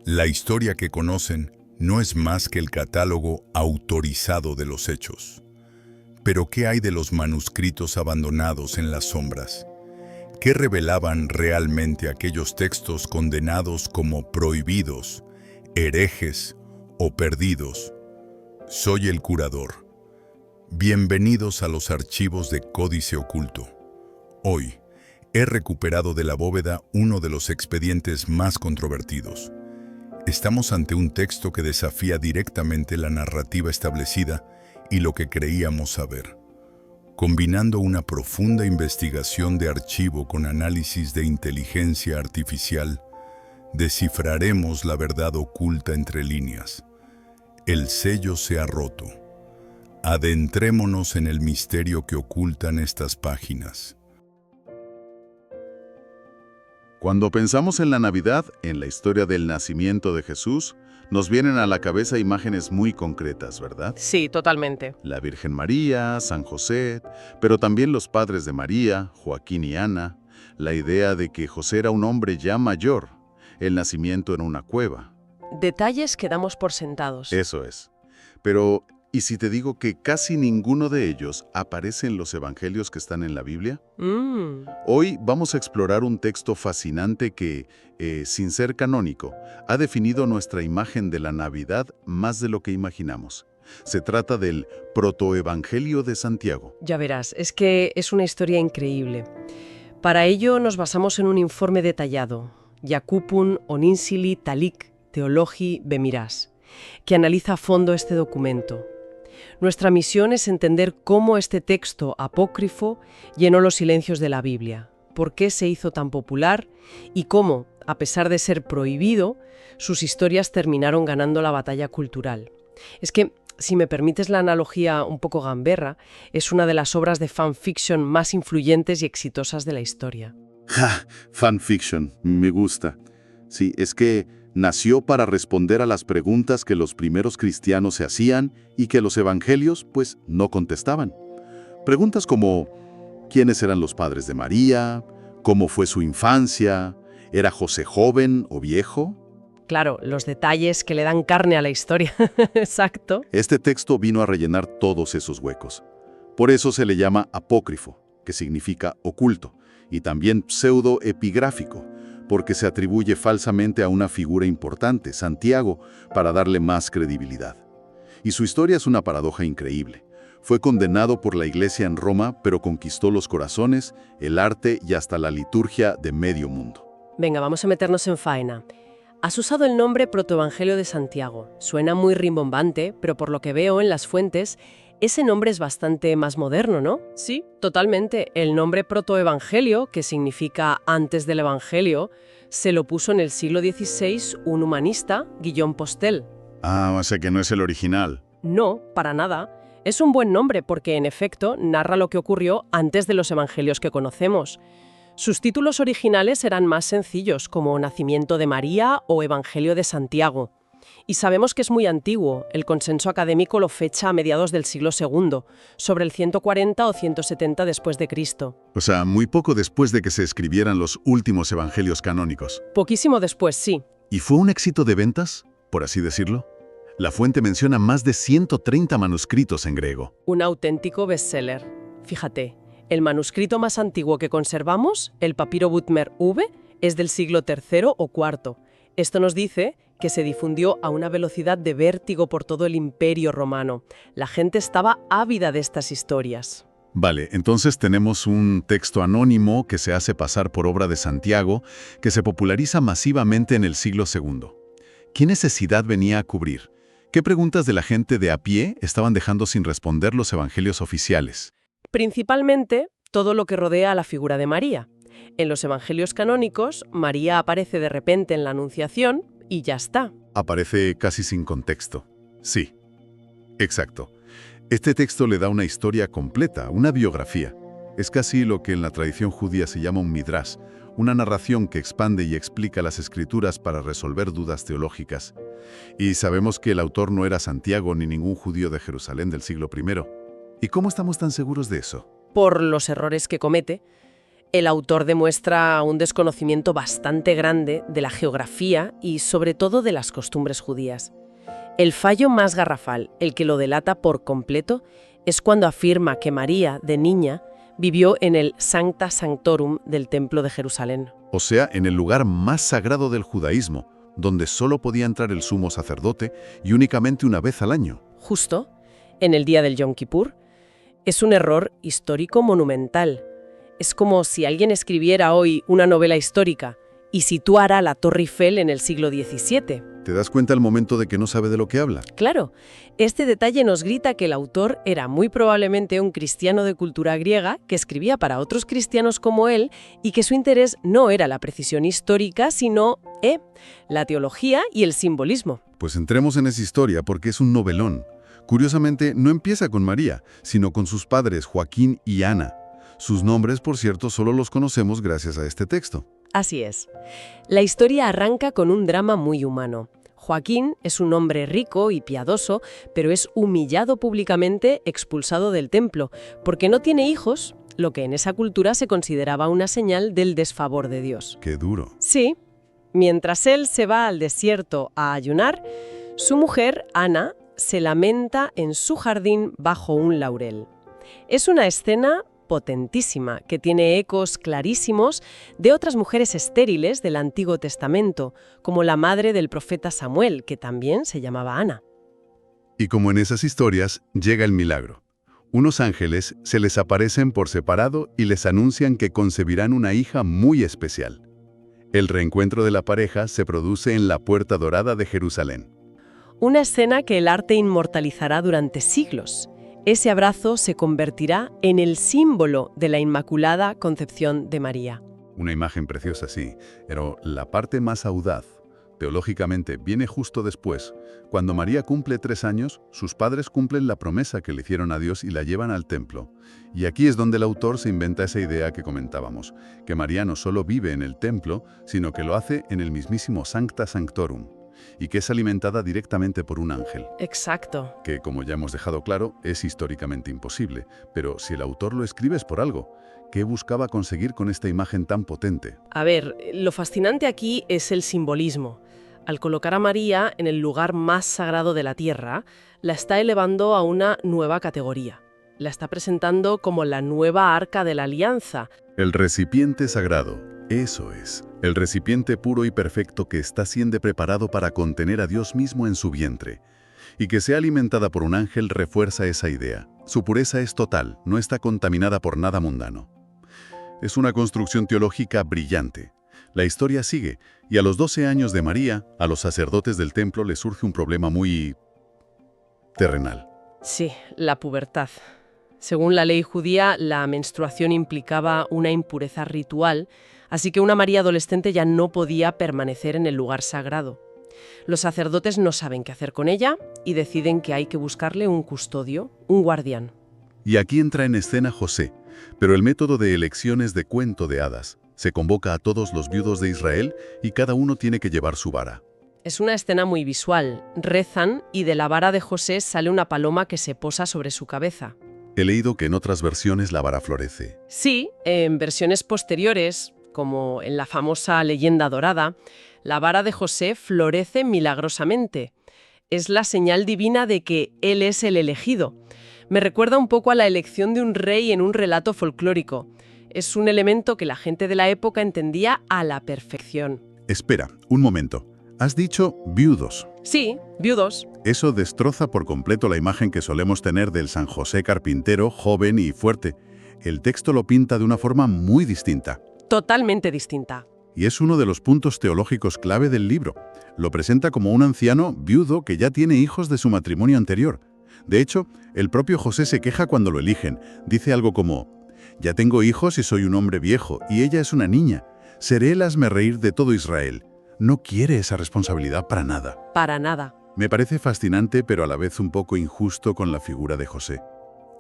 La historia que conocen no es más que el catálogo autorizado de los hechos. Pero ¿qué hay de los manuscritos abandonados en las sombras? ¿Qué revelaban realmente aquellos textos condenados como prohibidos, herejes o perdidos? Soy el curador. Bienvenidos a los archivos de Códice Oculto. Hoy, he recuperado de la bóveda uno de los expedientes más controvertidos. Estamos ante un texto que desafía directamente la narrativa establecida y lo que creíamos saber. Combinando una profunda investigación de archivo con análisis de inteligencia artificial, descifraremos la verdad oculta entre líneas. El sello se ha roto. Adentrémonos en el misterio que ocultan estas páginas. Cuando pensamos en la Navidad, en la historia del nacimiento de Jesús, nos vienen a la cabeza imágenes muy concretas, ¿verdad? Sí, totalmente. La Virgen María, San José, pero también los padres de María, Joaquín y Ana, la idea de que José era un hombre ya mayor, el nacimiento en una cueva. Detalles que damos por sentados. Eso es. Pero, ¿y si te digo que casi ninguno de ellos aparece en los evangelios que están en la Biblia? Hoy vamos a explorar un texto fascinante que, sin ser canónico, ha definido nuestra imagen de la Navidad más de lo que imaginamos. Se trata del Protoevangelio de Santiago. Ya verás, es que es una historia increíble. Para ello nos basamos en un informe detallado, Jacupun Oninsili Talik Theologi Bemiras, que analiza a fondo este documento. Nuestra misión es entender cómo este texto apócrifo llenó los silencios de la Biblia, por qué se hizo tan popular y cómo, a pesar de ser prohibido, sus historias terminaron ganando la batalla cultural. Es que, si me permites la analogía un poco gamberra, es una de las obras de fanfiction más influyentes y exitosas de la historia. ¡Ja! Fanfiction, me gusta. Sí, es que nació para responder a las preguntas que los primeros cristianos se hacían y que los evangelios, pues, no contestaban. Preguntas como, ¿quiénes eran los padres de María? ¿Cómo fue su infancia? ¿Era José joven o viejo? Claro, los detalles que le dan carne a la historia. Exacto. Este texto vino a rellenar todos esos huecos. Por eso se le llama apócrifo, que significa oculto, y también pseudoepigráfico, porque se atribuye falsamente a una figura importante, Santiago, para darle más credibilidad. Y su historia es una paradoja increíble. Fue condenado por la Iglesia en Roma, pero conquistó los corazones, el arte y hasta la liturgia de medio mundo. Venga, vamos a meternos en faena. Has usado el nombre Protoevangelio de Santiago. Suena muy rimbombante, pero por lo que veo en las fuentes, ese nombre es bastante más moderno, ¿no? Sí, totalmente. El nombre Protoevangelio, que significa antes del Evangelio, se lo puso en el siglo XVI un humanista, Guillaume Postel. Ah, o sea que no es el original. No, para nada. Es un buen nombre porque, en efecto, narra lo que ocurrió antes de los evangelios que conocemos. Sus títulos originales eran más sencillos, como Nacimiento de María o Evangelio de Santiago. Y sabemos que es muy antiguo, el consenso académico lo fecha a mediados del siglo II, sobre el 140 o 170 después de Cristo. O sea, muy poco después de que se escribieran los últimos evangelios canónicos. Poquísimo después, sí. ¿Y fue un éxito de ventas, por así decirlo? La fuente menciona más de 130 manuscritos en griego. Un auténtico bestseller. Fíjate, el manuscrito más antiguo que conservamos, el papiro Butmer V, es del siglo III o IV. Esto nos dice que se difundió a una velocidad de vértigo por todo el Imperio Romano. La gente estaba ávida de estas historias. Vale, entonces tenemos un texto anónimo que se hace pasar por obra de Santiago, que se populariza masivamente en el siglo II. ¿Qué necesidad venía a cubrir? ¿Qué preguntas de la gente de a pie estaban dejando sin responder los evangelios oficiales? Principalmente, todo lo que rodea a la figura de María. En los evangelios canónicos, María aparece de repente en la Anunciación y ya está. Aparece casi sin contexto. Sí, exacto. Este texto le da una historia completa, una biografía. Es casi lo que en la tradición judía se llama un midrash, una narración que expande y explica las escrituras para resolver dudas teológicas. Y sabemos que el autor no era Santiago ni ningún judío de Jerusalén del siglo I. ¿Y cómo estamos tan seguros de eso? Por los errores que comete. el autor demuestra un desconocimiento bastante grande de la geografía y sobre todo de las costumbres judías. El fallo más garrafal, el que lo delata por completo, es cuando afirma que María, de niña, vivió en el Sancta Sanctorum del Templo de Jerusalén. O sea, en el lugar más sagrado del judaísmo, donde solo podía entrar el sumo sacerdote y únicamente una vez al año. Justo, en el día del Yom Kippur. Es un error histórico monumental. Es como si alguien escribiera hoy una novela histórica y situara la Torre Eiffel en el siglo XVII. ¿Te das cuenta al momento de que no sabe de lo que habla? Claro, este detalle nos grita que el autor era muy probablemente un cristiano de cultura griega que escribía para otros cristianos como él y que su interés no era la precisión histórica, sino la teología y el simbolismo. Pues entremos en esa historia porque es un novelón. Curiosamente, no empieza con María, sino con sus padres Joaquín y Ana. Sus nombres, por cierto, solo los conocemos gracias a este texto. Así es. La historia arranca con un drama muy humano. Joaquín es un hombre rico y piadoso, pero es humillado públicamente, expulsado del templo, porque no tiene hijos, lo que en esa cultura se consideraba una señal del desfavor de Dios. ¡Qué duro! Sí. Mientras él se va al desierto a ayunar, su mujer, Ana, se lamenta en su jardín bajo un laurel. Es una escena potentísima, que tiene ecos clarísimos de otras mujeres estériles del Antiguo Testamento, como la madre del profeta Samuel, que también se llamaba Ana. Y como en esas historias, llega el milagro. Unos ángeles se les aparecen por separado y les anuncian que concebirán una hija muy especial. El reencuentro de la pareja se produce en la Puerta Dorada de Jerusalén. Una escena que el arte inmortalizará durante siglos. Ese abrazo se convertirá en el símbolo de la Inmaculada Concepción de María. Una imagen preciosa, sí, pero la parte más audaz, teológicamente, viene justo después. Cuando María cumple 3 años, sus padres cumplen la promesa que le hicieron a Dios y la llevan al templo. Y aquí es donde el autor se inventa esa idea que comentábamos, que María no solo vive en el templo, sino que lo hace en el mismísimo Sancta Sanctorum, y que es alimentada directamente por un ángel. Exacto. Que, como ya hemos dejado claro, es históricamente imposible. Pero si el autor lo escribe es por algo. ¿Qué buscaba conseguir con esta imagen tan potente? A ver, lo fascinante aquí es el simbolismo. Al colocar a María en el lugar más sagrado de la tierra, la está elevando a una nueva categoría. La está presentando como la nueva arca de la alianza. El recipiente sagrado, eso es. El recipiente puro y perfecto que está siendo preparado para contener a Dios mismo en su vientre. Y que sea alimentada por un ángel refuerza esa idea. Su pureza es total, no está contaminada por nada mundano. Es una construcción teológica brillante. La historia sigue, y a los 12 años de María, a los sacerdotes del templo les surge un problema muy terrenal. Sí, la pubertad. Según la ley judía, la menstruación implicaba una impureza ritual, así que una María adolescente ya no podía permanecer en el lugar sagrado. Los sacerdotes no saben qué hacer con ella y deciden que hay que buscarle un custodio, un guardián. Y aquí entra en escena José, pero el método de elección es de cuento de hadas. Se convoca a todos los viudos de Israel y cada uno tiene que llevar su vara. Es una escena muy visual. Rezan y de la vara de José sale una paloma que se posa sobre su cabeza. He leído que en otras versiones la vara florece. Sí, en versiones posteriores, como en la famosa leyenda dorada, la vara de José florece milagrosamente. Es la señal divina de que él es el elegido. Me recuerda un poco a la elección de un rey en un relato folclórico. Es un elemento que la gente de la época entendía a la perfección. Espera, un momento. Has dicho viudos. Sí, viudos. Eso destroza por completo la imagen que solemos tener del San José carpintero, joven y fuerte. El texto lo pinta de una forma muy distinta. Totalmente distinta. Y es uno de los puntos teológicos clave del libro. Lo presenta como un anciano viudo que ya tiene hijos de su matrimonio anterior. De hecho, el propio José se queja cuando lo eligen. Dice algo como: «Ya tengo hijos y soy un hombre viejo, y ella es una niña. Seré el hazmerreír de todo Israel». No quiere esa responsabilidad para nada. Para nada. Me parece fascinante, pero a la vez un poco injusto con la figura de José.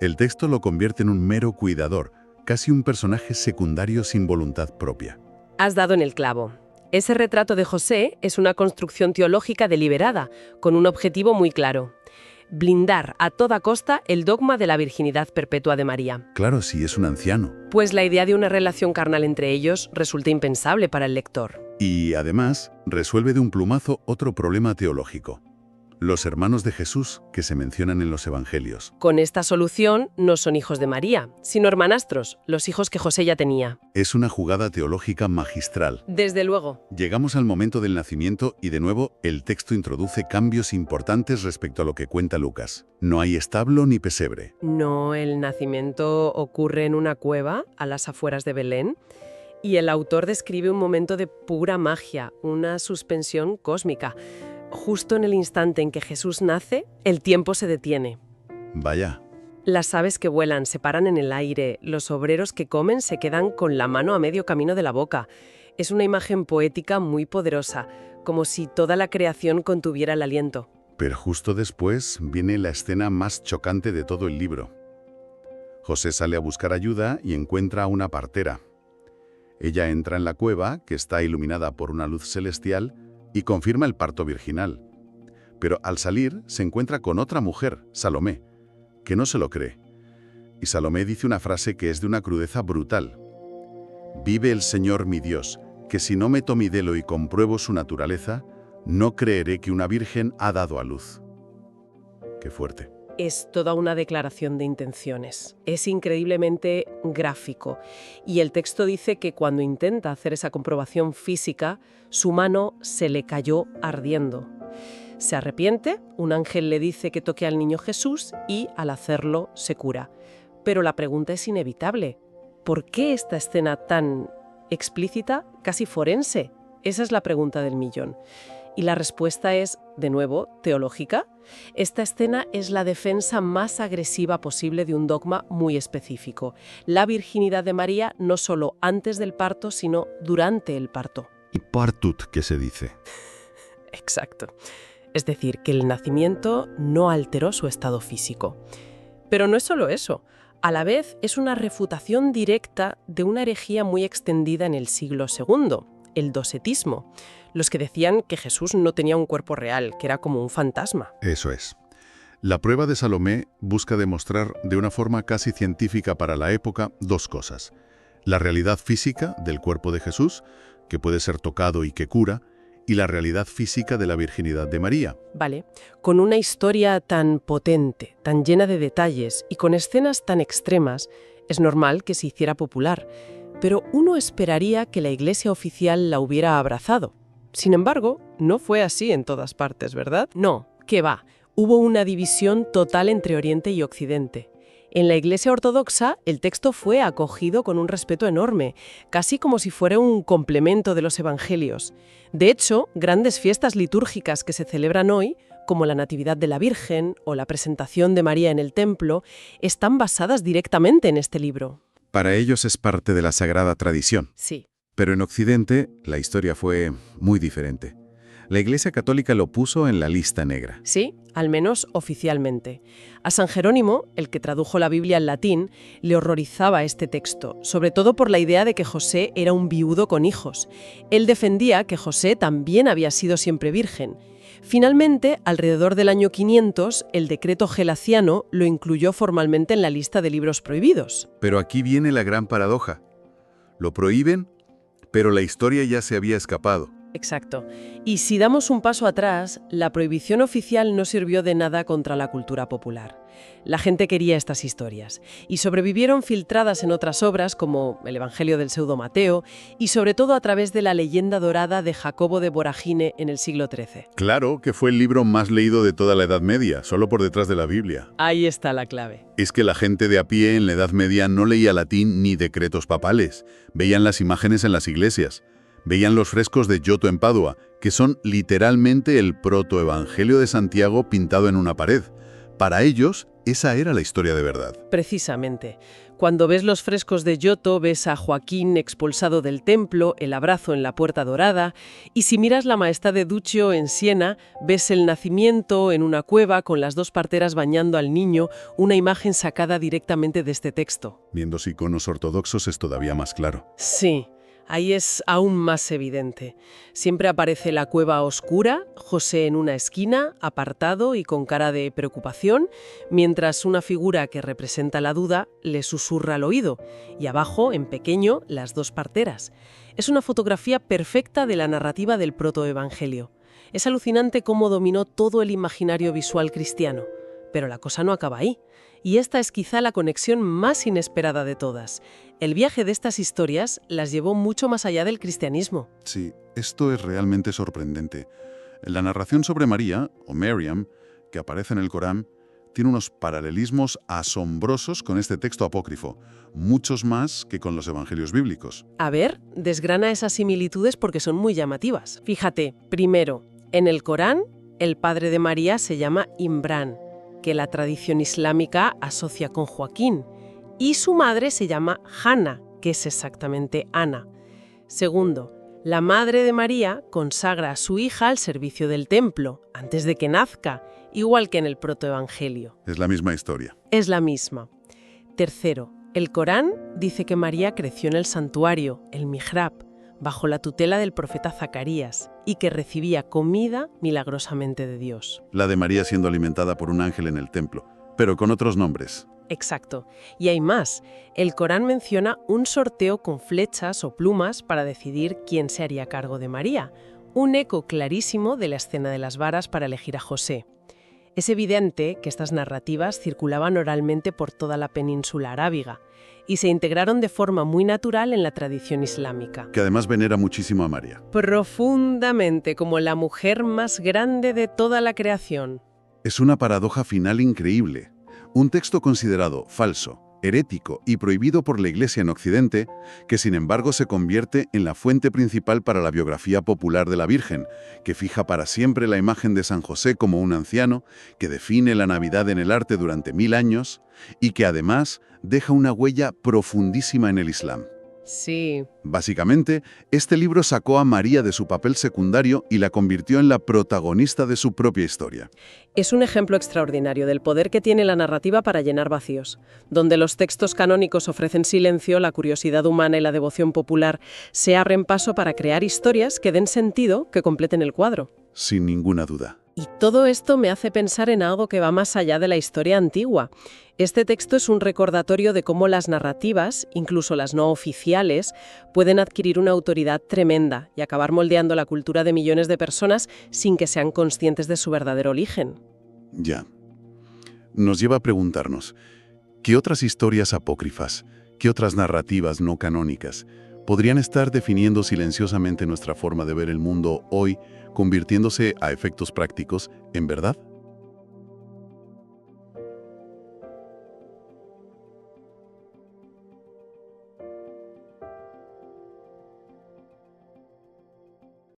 El texto lo convierte en un mero cuidador, casi un personaje secundario sin voluntad propia. Has dado en el clavo. Ese retrato de José es una construcción teológica deliberada, con un objetivo muy claro. blindar a toda costa el dogma de la virginidad perpetua de María. Claro, si es un anciano. Pues la idea de una relación carnal entre ellos resulta impensable para el lector. Y, además, resuelve de un plumazo otro problema teológico. Los hermanos de Jesús que se mencionan en los evangelios. Con esta solución no son hijos de María, sino hermanastros, los hijos que José ya tenía. Es una jugada teológica magistral. Desde luego. Llegamos al momento del nacimiento y, de nuevo, el texto introduce cambios importantes respecto a lo que cuenta Lucas. No hay establo ni pesebre. No, el nacimiento ocurre en una cueva a las afueras de Belén y el autor describe un momento de pura magia, una suspensión cósmica. Justo en el instante en que Jesús nace, el tiempo se detiene. Vaya. Las aves que vuelan se paran en el aire, los obreros que comen se quedan con la mano a medio camino de la boca. Es una imagen poética muy poderosa, como si toda la creación contuviera el aliento. Pero justo después viene la escena más chocante de todo el libro. José sale a buscar ayuda y encuentra a una partera. Ella entra en la cueva, que está iluminada por una luz celestial, y confirma el parto virginal. Pero al salir se encuentra con otra mujer, Salomé, que no se lo cree. Y Salomé dice una frase que es de una crudeza brutal. «Vive el Señor mi Dios, que si no meto mi dedo y compruebo su naturaleza, no creeré que una virgen ha dado a luz». Qué fuerte. Es toda una declaración de intenciones. Es increíblemente gráfico. Y el texto dice que cuando intenta hacer esa comprobación física, su mano se le cayó ardiendo. Se arrepiente, un ángel le dice que toque al niño Jesús y, al hacerlo, se cura. Pero la pregunta es inevitable. ¿Por qué esta escena tan explícita, casi forense? Esa es la pregunta del millón. Y la respuesta es, de nuevo, teológica. Esta escena es la defensa más agresiva posible de un dogma muy específico. La virginidad de María no solo antes del parto, sino durante el parto. ¿Y partut qué se dice? Exacto. Es decir, que el nacimiento no alteró su estado físico. Pero no es solo eso. A la vez, es una refutación directa de una herejía muy extendida en el siglo II, el docetismo. Los que decían que Jesús no tenía un cuerpo real, que era como un fantasma. Eso es. La prueba de Salomé busca demostrar de una forma casi científica para la época dos cosas. La realidad física del cuerpo de Jesús, que puede ser tocado y que cura, y la realidad física de la virginidad de María. Vale, con una historia tan potente, tan llena de detalles y con escenas tan extremas, es normal que se hiciera popular. Pero uno esperaría que la Iglesia oficial la hubiera abrazado. Sin embargo, no fue así en todas partes, ¿verdad? No, ¿qué va? Hubo una división total entre Oriente y Occidente. En la Iglesia ortodoxa, el texto fue acogido con un respeto enorme, casi como si fuera un complemento de los evangelios. De hecho, grandes fiestas litúrgicas que se celebran hoy, como la Natividad de la Virgen o la presentación de María en el templo, están basadas directamente en este libro. Para ellos es parte de la sagrada tradición. Sí. Pero en Occidente la historia fue muy diferente. La Iglesia Católica lo puso en la lista negra. Sí, al menos oficialmente. A San Jerónimo, el que tradujo la Biblia al latín, le horrorizaba este texto, sobre todo por la idea de que José era un viudo con hijos. Él defendía que José también había sido siempre virgen. Finalmente, alrededor del año 500, el decreto gelaciano lo incluyó formalmente en la lista de libros prohibidos. Pero aquí viene la gran paradoja. Lo prohíben, pero la historia ya se había escapado. Exacto. Y si damos un paso atrás, la prohibición oficial no sirvió de nada contra la cultura popular. La gente quería estas historias y sobrevivieron filtradas en otras obras como el Evangelio del Pseudo Mateo y sobre todo a través de la leyenda dorada de Jacobo de Voragine en el siglo XIII. Claro que fue el libro más leído de toda la Edad Media, solo por detrás de la Biblia. Ahí está la clave. Es que la gente de a pie en la Edad Media no leía latín ni decretos papales, veían las imágenes en las iglesias. Veían los frescos de Giotto en Padua, que son literalmente el protoevangelio de Santiago pintado en una pared. Para ellos, esa era la historia de verdad. Precisamente. Cuando ves los frescos de Giotto, ves a Joaquín expulsado del templo, el abrazo en la puerta dorada, y si miras la Maestà de Duccio en Siena, ves el nacimiento en una cueva con las dos parteras bañando al niño, una imagen sacada directamente de este texto. Viendo iconos ortodoxos es todavía más claro. Sí. Ahí es aún más evidente. Siempre aparece la cueva oscura, José en una esquina, apartado y con cara de preocupación, mientras una figura que representa la duda le susurra al oído, y abajo, en pequeño, las dos parteras. Es una fotografía perfecta de la narrativa del protoevangelio. Es alucinante cómo dominó todo el imaginario visual cristiano. Pero la cosa no acaba ahí. Y esta es quizá la conexión más inesperada de todas. El viaje de estas historias las llevó mucho más allá del cristianismo. Sí, esto es realmente sorprendente. La narración sobre María, o Miriam, que aparece en el Corán, tiene unos paralelismos asombrosos con este texto apócrifo, muchos más que con los evangelios bíblicos. A ver, desgrana esas similitudes porque son muy llamativas. Fíjate, primero, en el Corán, el padre de María se llama Imrán, que la tradición islámica asocia con Joaquín, y su madre se llama Hana, que es exactamente Ana. Segundo, la madre de María consagra a su hija al servicio del templo, antes de que nazca, igual que en el protoevangelio. Es la misma historia. Es la misma. Tercero, el Corán dice que María creció en el santuario, el mihrab, bajo la tutela del profeta Zacarías, y que recibía comida milagrosamente de Dios. La de María siendo alimentada por un ángel en el templo, pero con otros nombres. Exacto. Y hay más. El Corán menciona un sorteo con flechas o plumas para decidir quién se haría cargo de María. Un eco clarísimo de la escena de las varas para elegir a José. Es evidente que estas narrativas circulaban oralmente por toda la península arábiga y se integraron de forma muy natural en la tradición islámica. Que además venera muchísimo a María. Profundamente, como la mujer más grande de toda la creación. Es una paradoja final increíble. Un texto considerado falso, herético y prohibido por la Iglesia en Occidente, que sin embargo se convierte en la fuente principal para la biografía popular de la Virgen, que fija para siempre la imagen de San José como un anciano, que define la Navidad en el arte durante 1000 años y que además deja una huella profundísima en el Islam. Sí. Básicamente, este libro sacó a María de su papel secundario y la convirtió en la protagonista de su propia historia. Es un ejemplo extraordinario del poder que tiene la narrativa para llenar vacíos. Donde los textos canónicos ofrecen silencio, la curiosidad humana y la devoción popular se abren paso para crear historias que den sentido, que completen el cuadro. Sin ninguna duda. Y todo esto me hace pensar en algo que va más allá de la historia antigua. Este texto es un recordatorio de cómo las narrativas, incluso las no oficiales, pueden adquirir una autoridad tremenda y acabar moldeando la cultura de millones de personas sin que sean conscientes de su verdadero origen. Ya. Nos lleva a preguntarnos, ¿qué otras historias apócrifas, qué otras narrativas no canónicas podrían estar definiendo silenciosamente nuestra forma de ver el mundo hoy, convirtiéndose a efectos prácticos en verdad?